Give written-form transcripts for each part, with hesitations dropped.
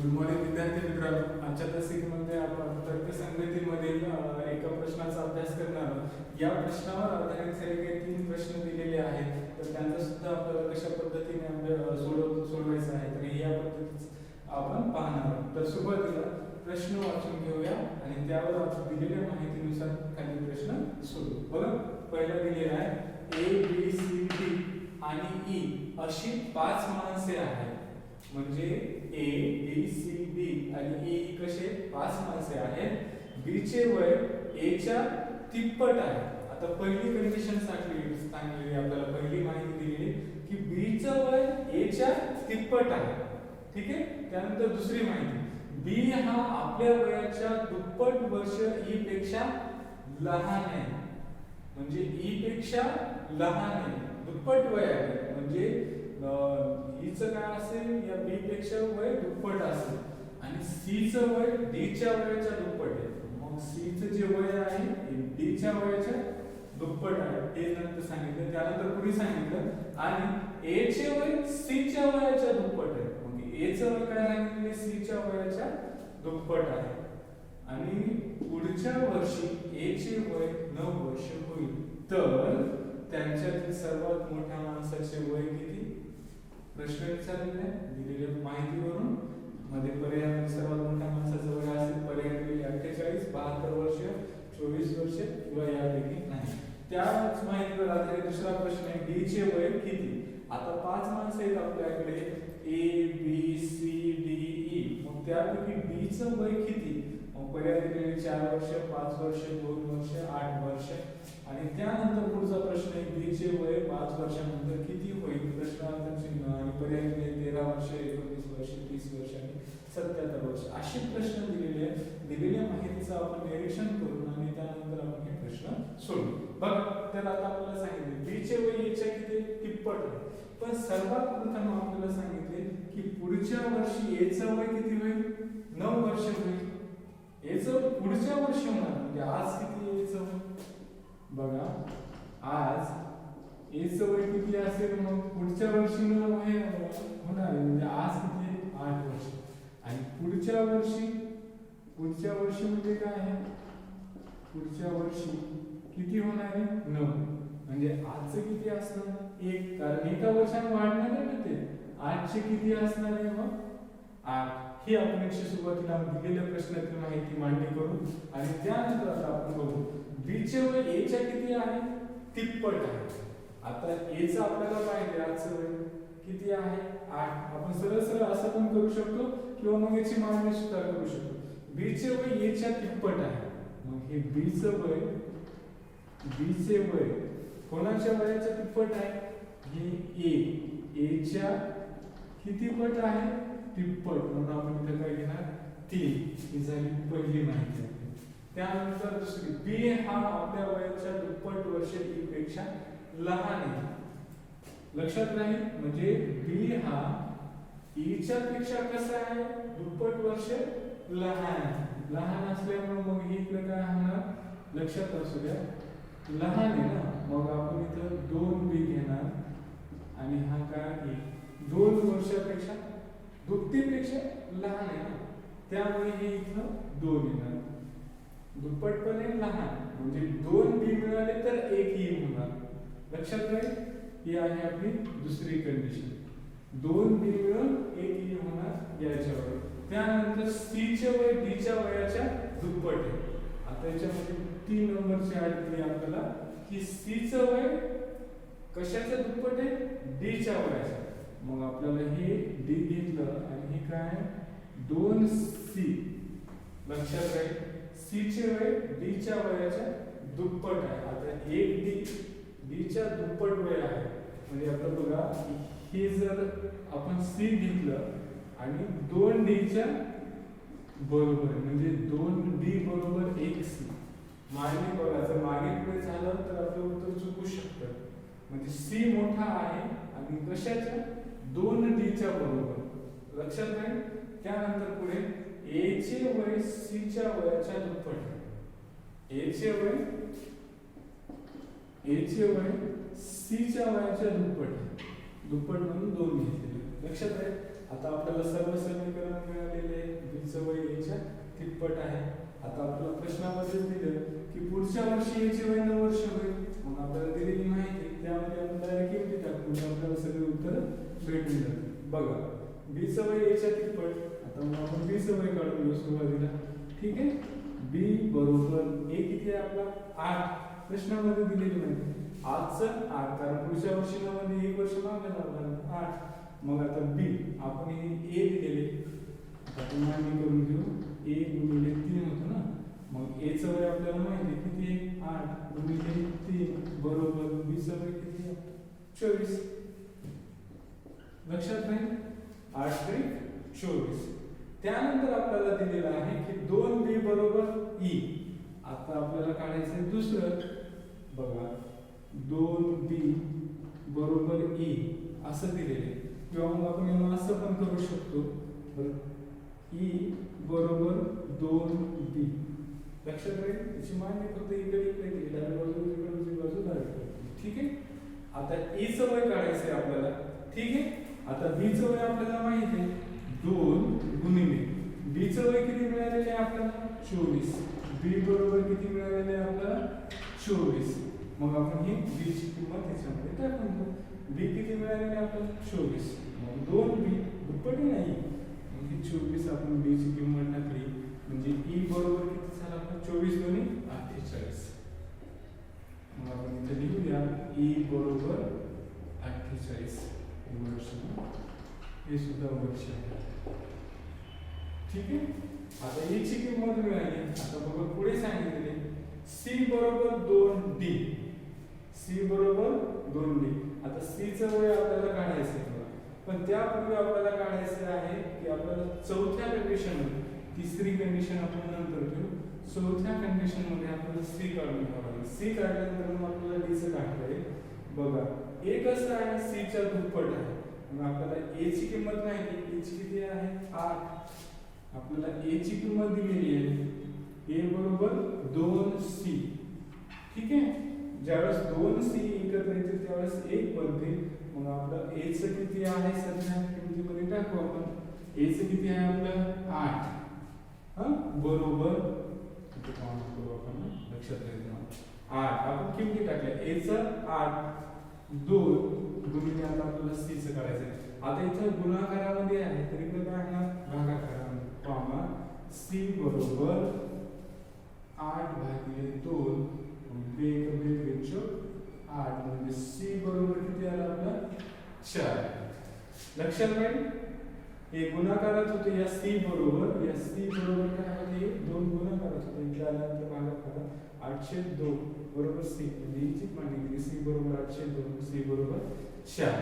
Good morning विद्यार्थी मित्रांनो, आजच्या तासिकेमध्ये आपण तर्कसंगतीमधील एका प्रश्नाचा अभ्यास करणार आहोत। या प्रश्नावर आधारित काही 3 प्रश्न दिलेले आहेत, तर त्यांचा सुद्धा आपल्याला कशा पद्धतीने सोडवायचा आहे तर या पद्धतीत आपण पाहणार आहोत। तर सुरुवातीला प्रश्न वाचून घेऊया आणि त्यावर आपण दिलेल्या माहितीनुसार खालील प्रश्न सोडवू। बघा, पहिला दिलेला आहे ए बी सी डी आणि ई अशी 5 माणसे आहेत। म्हणजे ए बी सी डी आणि ई कसे 5 माणसे आहेत। बी चे वय ए च्या तिप्पट आहे। आता पहिली कंडिशन सांगलेली आपल्याला, पहिली माहिती दिलेली की बी चं वय ए च्या तिप्पट आहे, ठीक आहे। त्यानंतर दुसरी माहिती, बी हा आपल्या वयाच्या दुप्पट वर्ष ई पेक्षा लहान आहे। म्हणजे ई पेक्षा लहान आहे, दुप्पट वय आहे, म्हणजे ईचं काय असेल, या बी पेक्षा वय दुप्पट असेल आणि सी चं वय डी च्या वयाच्या दुप्पट आहे। मग सी चं जे वय आहे डी च्या वयाच्या दुप्पट आहे, हे नंतर सांगितलं। त्यानंतर पुढे सांगितलं आणि ए चे वय सी च्या वयाच्या दुप्पट आहे। मग ए चं वय काय सांगितलं, सी च्या वयाच्या दुप्पट आहे आणि पुढच्या वर्षी ए चे वय 9 वर्ष होईल। तर त्यांच्यातील सर्वात मोठ्या माणसाचे वय किती? प्रश्न विचारलेला आहे दिलेल्या माहितीवरून। मध्ये पर्याय सर्वात मोठ्या माणसाचं वय असेल, पर्याय 48, 72 वर्ष, 24 वर्ष किंवा यापैकी नाही। त्याच माहितीवर आधारित दुसरा प्रश्न आहे, डी चे वय किती? आता 5 माणसं आहेत आपल्याकडे, A B C D E. मग त्यापैकी डी चं वय किती? मग पर्याय दिलेले 4 वर्ष, 5 वर्ष, 2 वर्ष, 8 वर्ष। आणि त्यानंतर पुढचा प्रश्न आहे, बी चे वय 5 वर्षानंतर किती होईल? प्रश्नार्थक चिन्ह आणि पर्याय दिले 13 वर्ष, 19 वर्ष, 30 वर्ष आणि 77 वर्ष। असे प्रश्न दिलेले आहेत। दिलेल्या माहितीचं आपण निरीक्षण करून आणि त्यानंतर आपण हे प्रश्न सोडवू। बघ, तर आता आपल्याला सांगितले बी चे वय ए च्या किती तिप्पट आहे, पण सर्वात प्रथम आपल्याला सांगितले की पुढच्या वर्षी ए चं वय किती होईल? 9 वर्ष होईल। ए चं पुढच्या वर्षी होणार, म्हणजे आज किती ए चं वय? बघा, आज ए चं वय किती असेल, मग पुढच्या वर्षी 9 वय होणार, म्हणजे आज किती 8 वर्ष। आणि पुढच्या वर्षी म्हणजे काय आहे? पुढच्या वर्षी किती होणार आहे? 9, म्हणजे आजचं किती असणार? 1, कारण एका वर्षाने वाढणार आहे ना ते। आजचे किती असणार आहे? मग 8। ही आपण सुरुवातीला दिलेल्या प्रश्नातील माहिती मांडणी करू आणि त्यानंतर आता आपण बघू बी चे वय ए च्या किती आहे? तिप्पट आहे। आता ए चं आपल्याला पाहिजे, आजचं वय किती आहे? 8। आपण सरळ असं पण करू शकतो किंवा मग याची मांडणी सुद्धा करू शकतो। बी चे वय ए च्या तिप्पट आहे, मग हे बी चे वय कोणाच्या वयाच्या तिप्पट आहे? हे ए च्या किती पट आहे? तिप्पट। म्हणून आपण इथे काय घेणार? 3। ही झाली पहिली माहिती। त्यानंतर दुसरी, बी हा आपल्या वयाच्या दुप्पट वर्ष ई पेक्षा लहान आहे। लक्षात राहील, म्हणजे बी हा ई च्या पेक्षा कसा आहे? दुप्पट वर्ष लहान आहे। लहान असल्यामुळे मग ही इकडे काय होणार? लक्षात असू द्या, लहान आहे ना, मग आपण इथं 2 बी घेणार आणि हा काय 2 वर्षापेक्षा दुप्पटीपेक्षा लहान आहे ना, त्यामुळे हे इथं 2 येणार। दुप्पटपणे लहान म्हणजे 2 बी मिळाले तर 1 ई होणार। लक्षात राहील, ही आहे आपली दुसरी कंडिशन। 2 बी मिळून 1 ई होणार याच्यावर। त्यानंतर सी चे वय डी च्या वयाच्या दुप्पट आहे। आता याच्यामध्ये 3 नंबरची ऍड दिली आपल्याला की सी चं वय कशाचं दुप्पट आहे? डी च्या वयाच्या। मग आपल्याला हे डी घेतलं आणि हे काय 2c। लक्षात राहील, सी चे वय डी च्या वयाच्या दुप्पट आहे। आता 1 डी च्या दुप्पट वय आहे, म्हणजे आता बघा, हे जर आपण सी घेतलं आणि 2 डी च्या बरोबर, म्हणजे 2 डी बरोबर 1 सी। मागे बघा, जर मागे पुढे झालं तर आपलं उत्तर चुकू शकतं। म्हणजे सी मोठा आहे आणि कशाच्या? 2 डी च्या बरोबर। लक्षात राहील। त्यानंतर पुढे ए चे वय सी च्या वयाच्या दुप्पट आहे। ए चे वय सी च्या वयाच्या दुप्पट आहे। दुप्पट म्हणून 2 घेतलेले। लक्षात राहील। आता आपल्याला सर्व समीकरण मिळालेले आहे, बीचं वय याच्या तिप्पट आहे. आता आपल्याला प्रश्नामध्ये दिलं की पुढच्या वर्षी याचे वय 9 वर्ष होईल. मग आपल्याला दिलेली माहिती त्यामध्ये आपण डायरेक्ट किमती टाकून आपल्याला सगळे उत्तर भेटून जातील. बघा बीचं वय याच्या तिप्पट. आता मग आपण बीचं वय काढून घेऊ सुरुवातीला. ठीक आहे. बी बरोबर ए किती आहे आपला 8. प्रश्नामध्ये दिलेली माहिती 8चं 8 कारण पुढच्या वर्षी मध्ये 1 वर्ष मागे लागणार 8. मग आता बी आपण हे ए दिलेले आता आपण मांडणी करून घेऊ. ए गुणिले 3 होतं ना. मग ए चं वय आपल्याला माहिती किती आहे 8 गुणिले 3 बरोबर बी चं वय किती आहे 24. लक्षात राहील 8 त्रिक 24. त्यानंतर आपल्याला दिलेलं आहे की 2b बरोबर ई. आता आपल्याला काढायचं दुसरं. बघा 2b बरोबर ई असं दिलेले किंवा मग आपण याला असं पण करू शकतो. ई बरोबर 2b. लक्षात राहील याची मांडणी फक्त इकडे केली डाव्या बाजूला इकडची बाजू डावी. ठीक आहे. आता ई चं वय काढायचं आहे आपल्याला. ठीक आहे. आता बी चं वय आपल्याला माहिती आहे 2 गुणिले बी चं वय किती मिळालेले आहे आपल्याला 24. बी बरोबर किती मिळालेले आहे आपल्याला 24. मग आपण ही बी ची किंमत याच्यामध्ये टाकून घेऊ. बी किती मिळालेले आहे आपल्याला 24. मग 2b दुप्पट नाही. मग ही 24 आपण बी ची किंमत टाकली म्हणजे ई बरोबर किती झाला आपला 24 गुणिले 48. मग आपण इथे लिहूया ई बरोबर 48 वर्ष. हे सुद्धा वर्ष आहे. ठीक आहे. आता e ची किंमत मिळाली. आता बघा पुढे सांगितले c बरोबर 2d. c बरोबर 2d. आता c चं वय आपल्याला काढायचं आहे. पण त्यापूर्वी आपल्याला काढायचं आहे की आपल्याला चौथ्या कंडिशन मध्ये तिसरी कंडिशन आपण नंतर घेऊ. चौथ्या कंडिशन मध्ये आपल्याला c काढून घ्यावं लागेल. c काढल्यानंतर मग आपल्याला d चं काढता येईल. बघा a कसं आहे c च्या दुप्पट आहे. मग आपल्याला a ची किंमत माहिती a ची किती आहे 8. आपल्याला a ची किंमत दिलेली आहे a बरोबर 2c. ठीक आहे. ज्यावेळेस 2c एकत्र येतील त्यावेळेस 1 बनते. मग आपलं a चं किती आहे सध्या किमतीमध्ये टाकू आपण. a चं किती आहे आपलं 8 बरोबर किती काम करू आपण लक्षात राहील 8. आपण किमती टाकल्या a चं 8 2 गुणिले आता आपल्याला c चं करायचं आहे. आता इथं गुणाकारामध्ये आहे तर इकडे काय होणार भागाकारामध्ये. पाहा c बरोबर 8 भागिले 2 1 2 8 म्हणजे c बरोबर किती आला आपला 4. लक्षात राहील हे गुणाकारात होते या c बरोबर. या c बरोबर काय होते 2 गुणाकारात होते. इथे आल्यानंतर भागाकारात 802 बरोबर c म्हणजे ही मांडणी केली c बरोबर 802 c बरोबर 4.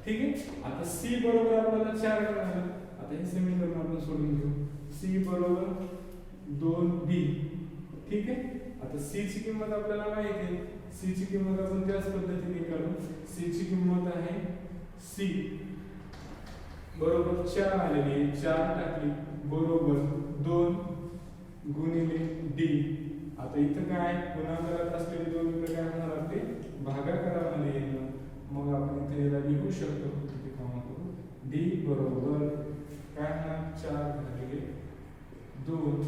ठीक आहे. आता c बरोबर आपल्याला 4 मिळालं. आता हे समीकरण आपण सोडून घेऊ. c बरोबर 2b. ठीक आहे. आता c ची किंमत आपल्याला माहिती आहे. c ची किंमत आपण त्याच पद्धतीने काढू. c ची किंमत आहे c बरोबर 4 आलेली आहे. 4 टाकली बरोबर 2 गुणिले d. आता इथं काय गुणाकारात असलेले 2 इकडे काय होणार आपले भागाकारामध्ये येणार. मग आपण इथे याला लिहू शकतो किती काम करू d बरोबर काय होणार 4 भागिले 2.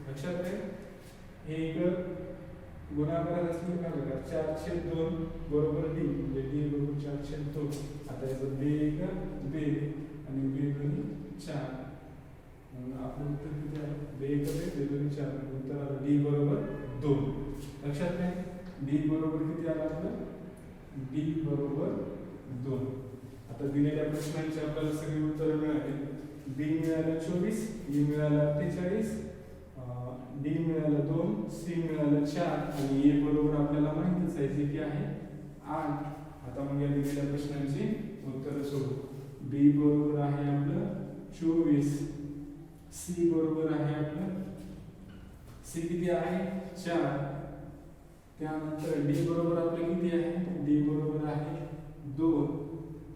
लक्षात राहील हे इकडं गुणाकारात असलेले भागाकार 4/2 बरोबर d म्हणजे d बरोबर 4/2. आता याचं b b आणि b दोन्ही 4. मग आपण उत्तर किती आलं b b दोन्ही 4. उत्तर आलं d बरोबर 2. लक्षात राहील d बरोबर किती आलं आपलं d बरोबर 2. आता दिलेल्या प्रश्नांची आपल्याला सगळी उत्तरं मिळाली. b मिळालं 24, e मिळालं 48, d मिळालं 2, c मिळालं 4 आणि a बरोबर आपल्याला माहितीच आहे जे की आहे 8. आता मग या दिलेल्या प्रश्नांची उत्तरं सोडू. b बरोबर आहे आपलं 24, c बरोबर आहे आपलं c किती आहे 4. त्यानंतर d बरोबर आपलं किती आहे d बरोबर आहे 2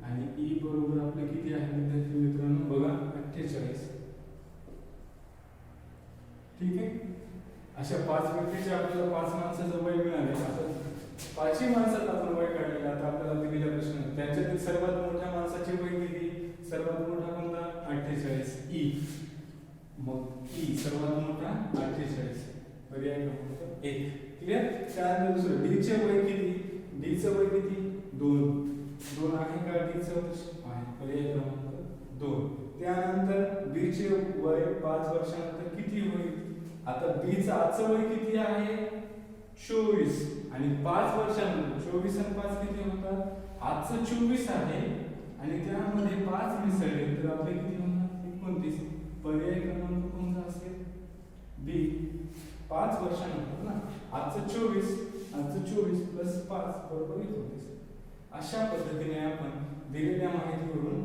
आणि e बरोबर आपलं किती आहे विद्यार्थी मित्रांनो बघा 48. ठीक आहे. अशा 5 व्यक्तीचे आपल्याला 5 माणसाचं वय मिळाले. आता 5ही माणसाचं आपण वय काढलेलं. आता आपल्याला दिलेल्या प्रश्न त्यांच्यातील सर्वात मोठ्या माणसाचे वय किती सर्वात मोठा कोणता 48 ई, मग ई सर्वात मोठा 48, पर्याय क्रमांक 1. क्लियर. त्यानंतर दुसरं डी चे वय किती, डी चं वय किती 2 आहे का डी चं आहे, पर्याय क्रमांक 2. त्यानंतर बी चे वय 5 वर्षानंतर किती होईल. आता बी चं आजचं वय किती आहे 24 आणि 5 वर्षानंतर 24 आणि 5 किती होतात, आजचं 24 आहे आणि त्यामध्ये 5 मिसळले तर आपले किती होणार 29. पर्याय क्रमांक कोणता असेल बी. 5 वर्षानंतर ना, आजचं 24 प्लस 5 बरोबर 29. अशा पद्धतीने आपण दिलेल्या माहितीवरून